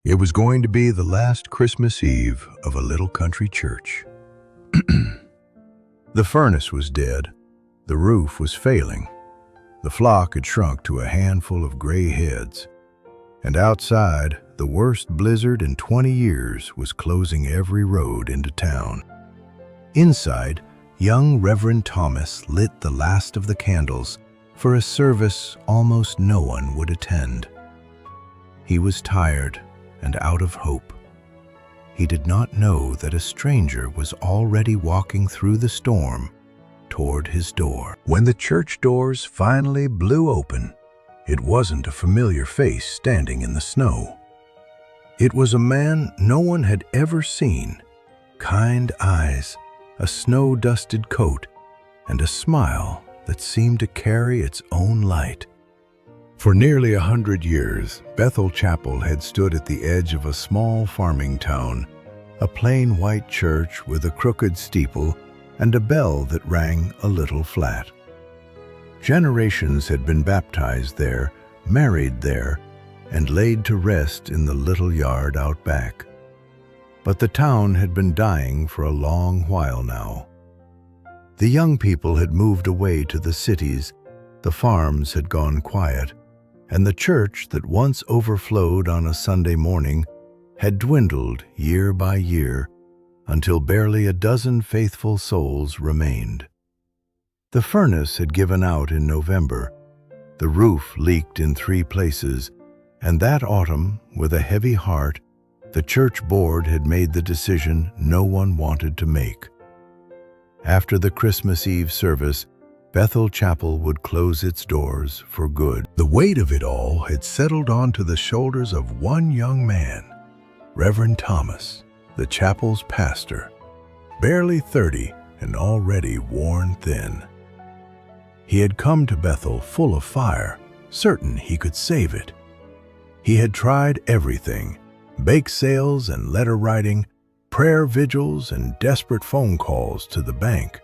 It was going to be the last Christmas Eve of a little country church. The furnace was dead, the roof was failing, the flock had shrunk to a handful of gray heads, and outside, the worst blizzard in 20 years was closing every road into town. Inside, young Reverend Thomas lit the last of the candles for a service almost no one would attend. He was tired and out of hope. He did not know that a stranger was already walking through the storm toward his door. When the church doors finally blew open, it wasn't a familiar face standing in the snow. It was a man no one had ever seen, kind eyes, a snow-dusted coat, and a smile that seemed to carry its own light. For nearly 100 years, Bethel Chapel had stood at the edge of a small farming town, a plain white church with a crooked steeple and a bell that rang a little flat. Generations had been baptized there, married there, and laid to rest in the little yard out back. But the town had been dying for a long while now. The young people had moved away to the cities, the farms had gone quiet, and the church that once overflowed on a Sunday morning had dwindled year by year until barely a dozen faithful souls remained. The furnace had given out in November, the roof leaked in 3 places, and that autumn, with a heavy heart, the church board had made the decision no one wanted to make. After the Christmas Eve service, Bethel Chapel would close its doors for good. The weight of it all had settled onto the shoulders of one young man, Reverend Thomas, the chapel's pastor, barely 30 and already worn thin. He had come to Bethel full of fire, certain he could save it. He had tried everything, bake sales and letter writing, prayer vigils and desperate phone calls to the bank.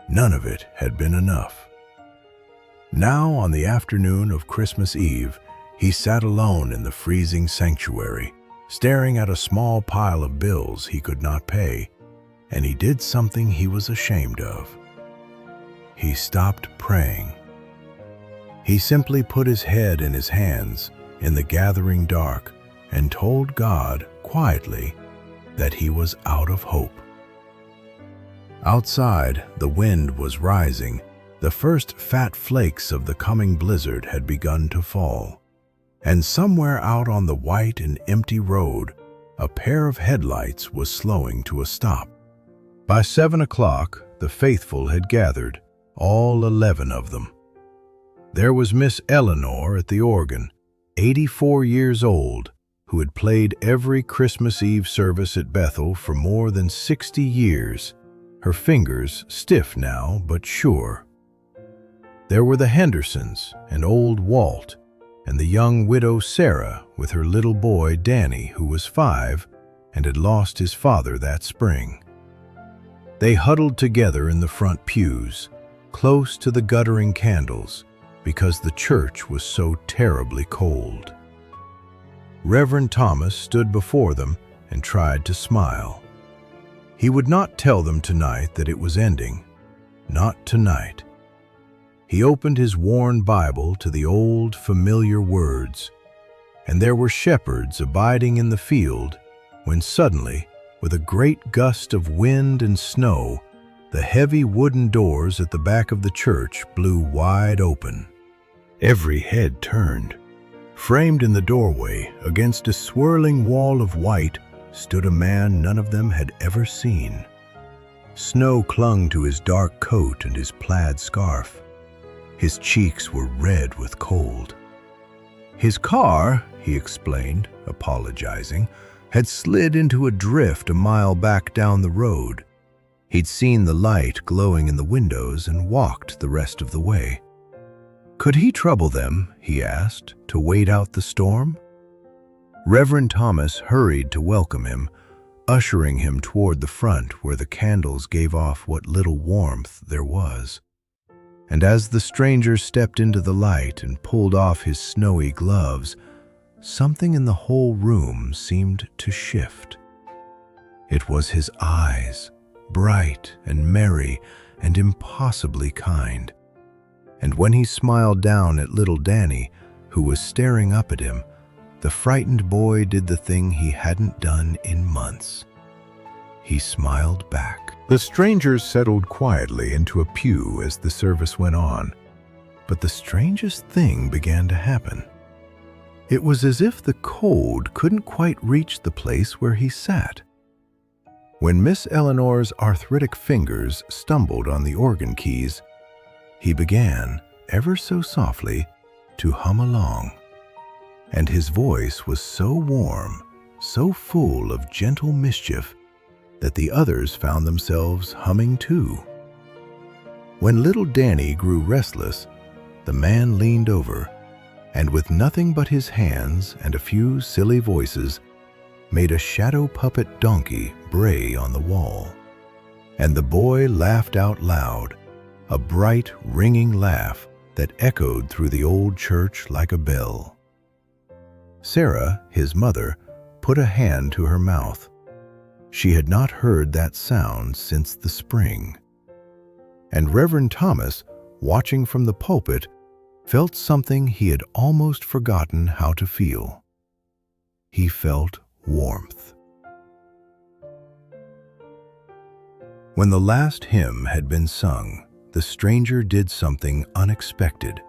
None of it had been enough. Now, on the afternoon of Christmas Eve, he sat alone in the freezing sanctuary, staring at a small pile of bills he could not pay, and he did something he was ashamed of. He stopped praying. He simply put his head in his hands in the gathering dark and told God quietly that he was out of hope. Outside, the wind was rising. The first fat flakes of the coming blizzard had begun to fall. And somewhere out on the white and empty road, a pair of headlights was slowing to a stop. By 7 o'clock, the faithful had gathered, all 11 of them. There was Miss Eleanor at the organ, 84 years old, who had played every Christmas Eve service at Bethel for more than 60 years, her fingers stiff now but sure. There were the Hendersons and old Walt, and the young widow Sarah with her little boy Danny, who was 5 and had lost his father that spring. They huddled together in the front pews, close to the guttering candles, because the church was so terribly cold. Reverend Thomas stood before them and tried to smile. He would not tell them tonight that it was ending. Not tonight. He opened his worn Bible to the old, familiar words, and there were shepherds abiding in the field, when suddenly, with a great gust of wind and snow, the heavy wooden doors at the back of the church blew wide open. Every head turned. Framed in the doorway, against a swirling wall of white, stood a man none of them had ever seen. Snow clung to his dark coat and his plaid scarf. His cheeks were red with cold. His car, he explained, apologizing, had slid into a drift a mile back down the road. He'd seen the light glowing in the windows and walked the rest of the way. Could he trouble them, he asked, to wait out the storm? Reverend Thomas hurried to welcome him, ushering him toward the front where the candles gave off what little warmth there was. And as the stranger stepped into the light and pulled off his snowy gloves, something in the whole room seemed to shift. It was his eyes, bright and merry and impossibly kind. And when he smiled down at little Danny, who was staring up at him, the frightened boy did the thing he hadn't done in months. He smiled back. The strangers settled quietly into a pew as the service went on, but the strangest thing began to happen. It was as if the cold couldn't quite reach the place where he sat. When Miss Eleanor's arthritic fingers stumbled on the organ keys, he began, ever so softly, to hum along. And his voice was so warm, so full of gentle mischief, that the others found themselves humming too. When little Danny grew restless, the man leaned over, and with nothing but his hands and a few silly voices, made a shadow puppet donkey bray on the wall. And the boy laughed out loud, a bright, ringing laugh that echoed through the old church like a bell. Sarah, his mother, put a hand to her mouth. She had not heard that sound since the spring. And Reverend Thomas, watching from the pulpit, felt something he had almost forgotten how to feel. He felt warmth. When the last hymn had been sung, the stranger did something unexpected.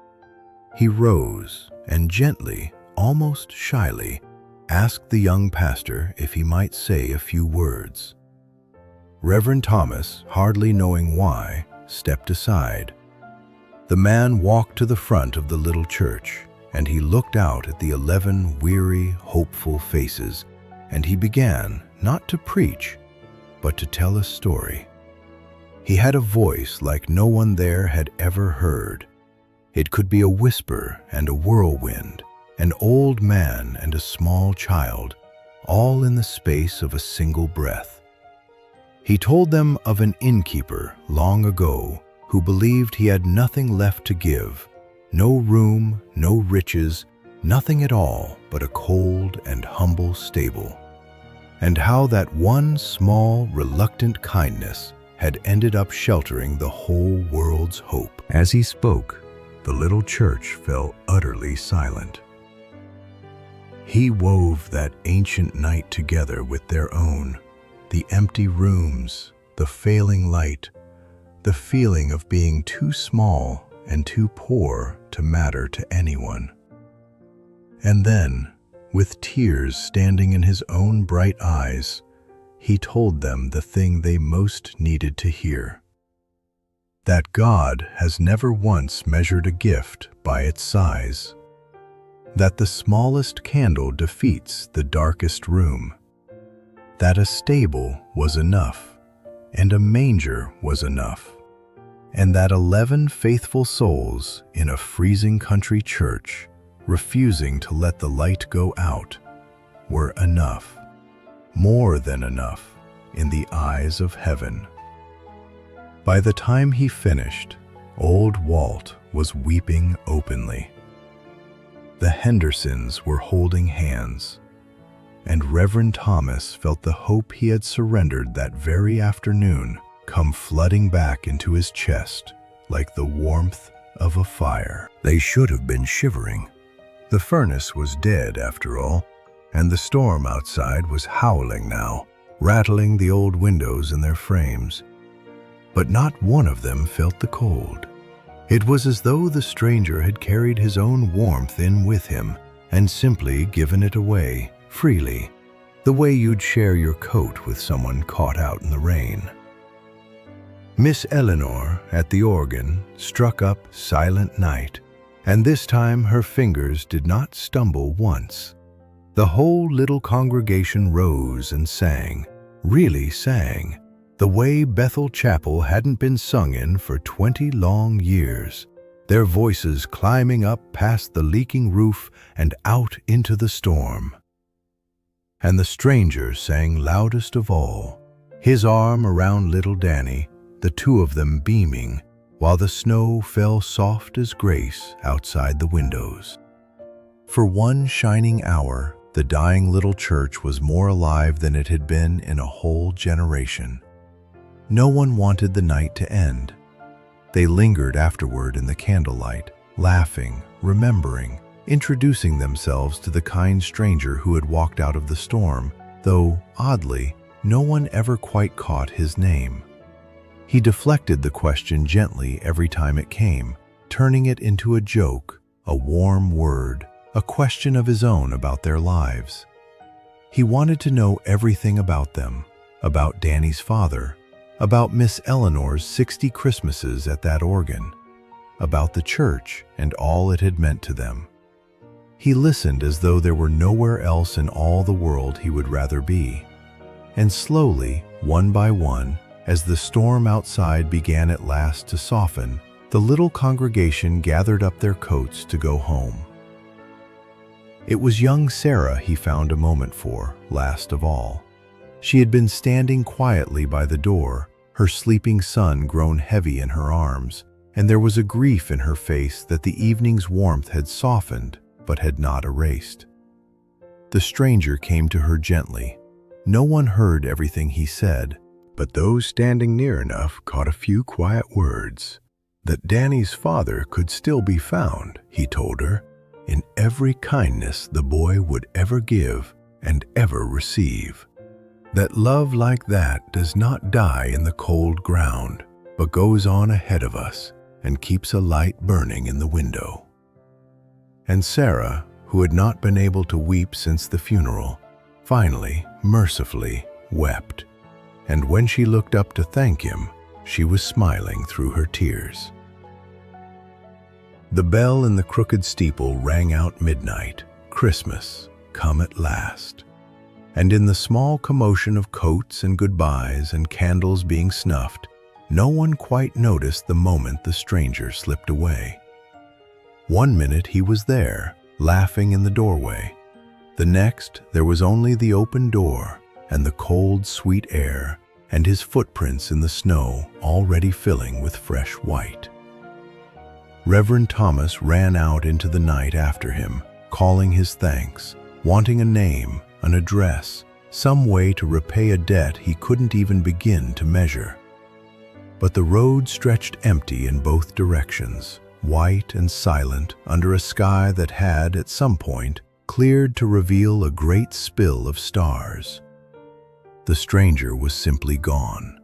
He rose and gently, almost shyly, asked the young pastor if he might say a few words. Reverend Thomas, hardly knowing why, stepped aside. The man walked to the front of the little church, and he looked out at the 11 weary, hopeful faces, and he began, not to preach, but to tell a story. He had a voice like no one there had ever heard. It could be a whisper and a whirlwind, an old man and a small child, all in the space of a single breath. He told them of an innkeeper long ago who believed he had nothing left to give, no room, no riches, nothing at all but a cold and humble stable, and how that one small, reluctant kindness had ended up sheltering the whole world's hope. As he spoke, the little church fell utterly silent. He wove that ancient night together with their own, the empty rooms, the failing light, the feeling of being too small and too poor to matter to anyone. And then, with tears standing in his own bright eyes, he told them the thing they most needed to hear. That God has never once measured a gift by its size. That the smallest candle defeats the darkest room. That a stable was enough, and a manger was enough, and that 11 faithful souls in a freezing country church, refusing to let the light go out, were enough, more than enough, in the eyes of heaven. By the time he finished, old Walt was weeping openly. The Hendersons were holding hands, and Reverend Thomas felt the hope he had surrendered that very afternoon come flooding back into his chest like the warmth of a fire. They should have been shivering. The furnace was dead after all, and the storm outside was howling now, rattling the old windows in their frames. But not one of them felt the cold. It was as though the stranger had carried his own warmth in with him and simply given it away, freely, the way you'd share your coat with someone caught out in the rain. Miss Eleanor, at the organ, struck up Silent Night, and this time her fingers did not stumble once. The whole little congregation rose and sang, really sang, the way Bethel Chapel hadn't been sung in for 20 long years, their voices climbing up past the leaking roof and out into the storm. And the stranger sang loudest of all, his arm around little Danny, the two of them beaming, while the snow fell soft as grace outside the windows. For one shining hour, the dying little church was more alive than it had been in a whole generation. No one wanted the night to end. They lingered afterward in the candlelight, laughing, remembering, introducing themselves to the kind stranger who had walked out of the storm, though, oddly, no one ever quite caught his name. He deflected the question gently every time it came, turning it into a joke, a warm word, a question of his own about their lives. He wanted to know everything about them, about Danny's father, about Miss Eleanor's 60 Christmases at that organ, about the church and all it had meant to them. He listened as though there were nowhere else in all the world he would rather be. And slowly, one by one, as the storm outside began at last to soften, the little congregation gathered up their coats to go home. It was young Sarah he found a moment for, last of all. She had been standing quietly by the door, her sleeping son grown heavy in her arms, and there was a grief in her face that the evening's warmth had softened but had not erased. The stranger came to her gently. No one heard everything he said, but those standing near enough caught a few quiet words. That Danny's father could still be found, he told her, in every kindness the boy would ever give and ever receive. That love like that does not die in the cold ground, but goes on ahead of us and keeps a light burning in the window. And Sarah, who had not been able to weep since the funeral, finally, mercifully, wept. And when she looked up to thank him, she was smiling through her tears. The bell in the crooked steeple rang out midnight, Christmas, come at last. And in the small commotion of coats and goodbyes and candles being snuffed, no one quite noticed the moment the stranger slipped away. One minute he was there, laughing in the doorway. The next, there was only the open door and the cold, sweet air, and his footprints in the snow already filling with fresh white. Reverend Thomas ran out into the night after him, calling his thanks, wanting a name, an address, some way to repay a debt he couldn't even begin to measure. But the road stretched empty in both directions, white and silent under a sky that had, at some point, cleared to reveal a great spill of stars. The stranger was simply gone,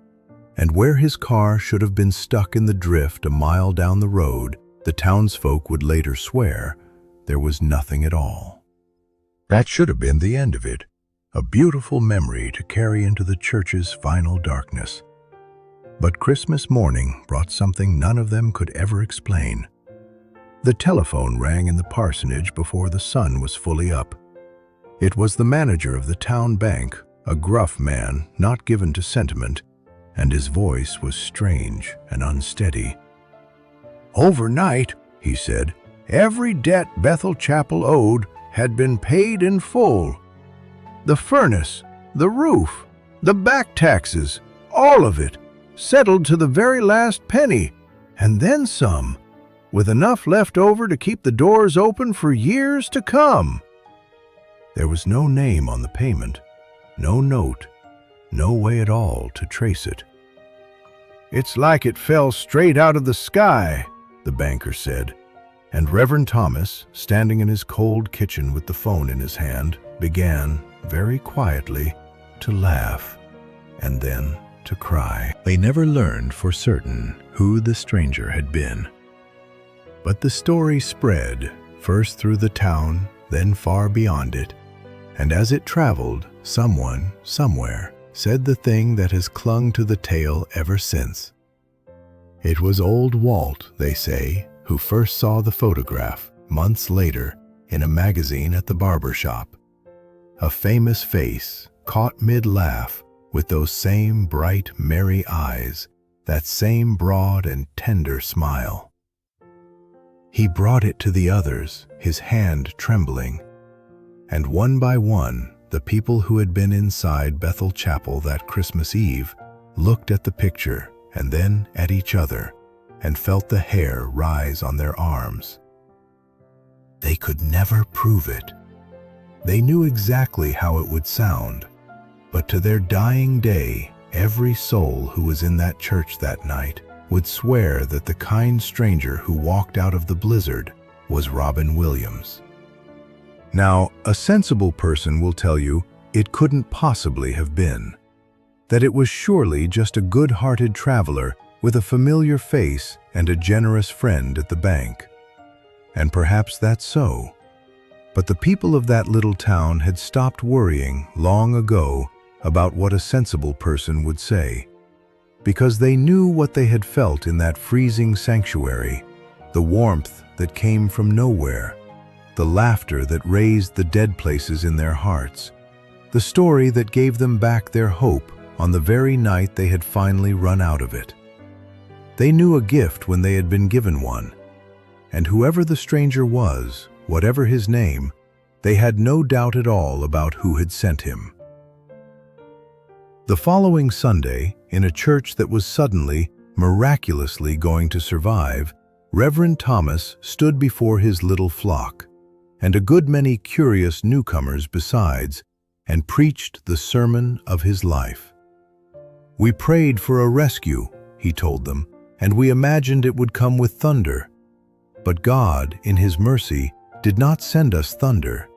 and where his car should have been stuck in the drift a mile down the road, the townsfolk would later swear, there was nothing at all. That should have been the end of it, a beautiful memory to carry into the church's final darkness. But Christmas morning brought something none of them could ever explain. The telephone rang in the parsonage before the sun was fully up. It was the manager of the town bank, a gruff man not given to sentiment, and his voice was strange and unsteady. Overnight, he said, every debt Bethel Chapel owed had been paid in full. The furnace, the roof, the back taxes, all of it, settled to the very last penny, and then some, with enough left over to keep the doors open for years to come. There was no name on the payment, no note, no way at all to trace it. It's like it fell straight out of the sky, the banker said, and Reverend Thomas, standing in his cold kitchen with the phone in his hand, began, very quietly, to laugh, and then to cry. They never learned for certain who the stranger had been. But the story spread, first through the town, then far beyond it, and as it traveled, someone, somewhere, said the thing that has clung to the tale ever since. It was old Walt, they say, who first saw the photograph, months later, in a magazine at the barber shop. A famous face, caught mid-laugh, with those same bright, merry eyes, that same broad and tender smile. He brought it to the others, his hand trembling, and one by one, the people who had been inside Bethel Chapel that Christmas Eve looked at the picture and then at each other and felt the hair rise on their arms. They could never prove it. They knew exactly how it would sound, but to their dying day, every soul who was in that church that night would swear that the kind stranger who walked out of the blizzard was Robin Williams. Now, a sensible person will tell you it couldn't possibly have been, that it was surely just a good-hearted traveler with a familiar face and a generous friend at the bank. And perhaps that's so. But the people of that little town had stopped worrying long ago about what a sensible person would say, because they knew what they had felt in that freezing sanctuary, the warmth that came from nowhere, the laughter that raised the dead places in their hearts, the story that gave them back their hope on the very night they had finally run out of it. They knew a gift when they had been given one, and whoever the stranger was, whatever his name, they had no doubt at all about who had sent him. The following Sunday, in a church that was suddenly, miraculously going to survive, Reverend Thomas stood before his little flock, and a good many curious newcomers besides, and preached the sermon of his life. "We prayed for a rescue," he told them, "and we imagined it would come with thunder. But God, in His mercy, did not send us thunder.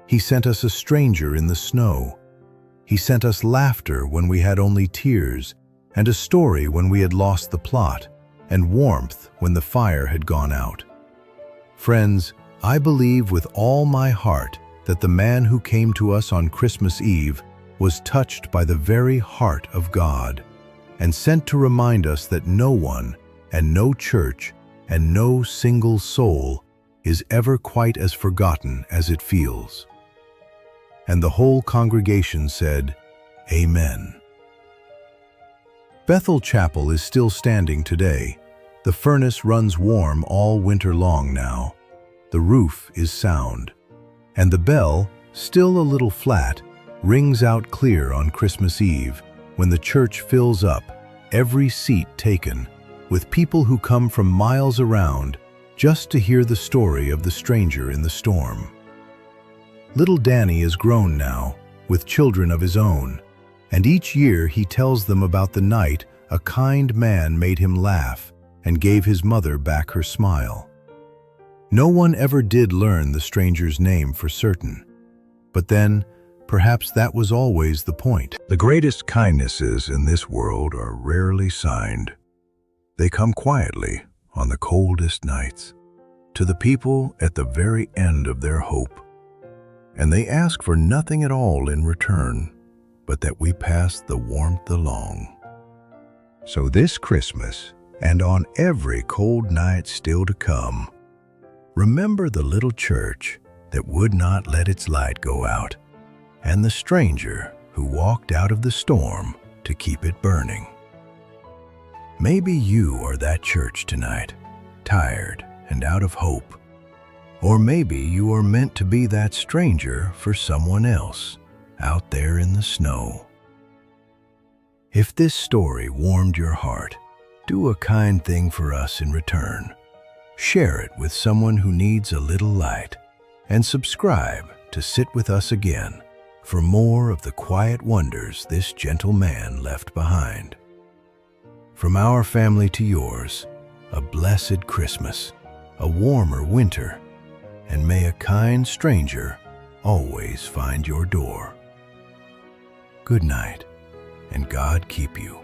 He sent us a stranger in the snow. He sent us laughter when we had only tears, and a story when we had lost the plot, and warmth when the fire had gone out. Friends, I believe with all my heart that the man who came to us on Christmas Eve was touched by the very heart of God, and sent to remind us that no one, and no church, and no single soul is ever quite as forgotten as it feels." And the whole congregation said, "Amen." Bethel Chapel is still standing today. The furnace runs warm all winter long now. The roof is sound. And the bell, still a little flat, rings out clear on Christmas Eve when the church fills up, every seat taken, with people who come from miles around just to hear the story of the stranger in the storm. Little Danny is grown now, with children of his own, and each year he tells them about the night a kind man made him laugh and gave his mother back her smile. No one ever did learn the stranger's name for certain, but then perhaps that was always the point. The greatest kindnesses in this world are rarely signed. They come quietly on the coldest nights, to the people at the very end of their hope. And they ask for nothing at all in return, but that we pass the warmth along. So this Christmas, and on every cold night still to come, remember the little church that would not let its light go out, and the stranger who walked out of the storm to keep it burning. Maybe you are that church tonight, tired and out of hope. Or maybe you are meant to be that stranger for someone else out there in the snow. If this story warmed your heart, do a kind thing for us in return. Share it with someone who needs a little light, and subscribe to sit with us again for more of the quiet wonders this gentle man left behind. From our family to yours, a blessed Christmas, a warmer winter, and may a kind stranger always find your door. Good night, and God keep you.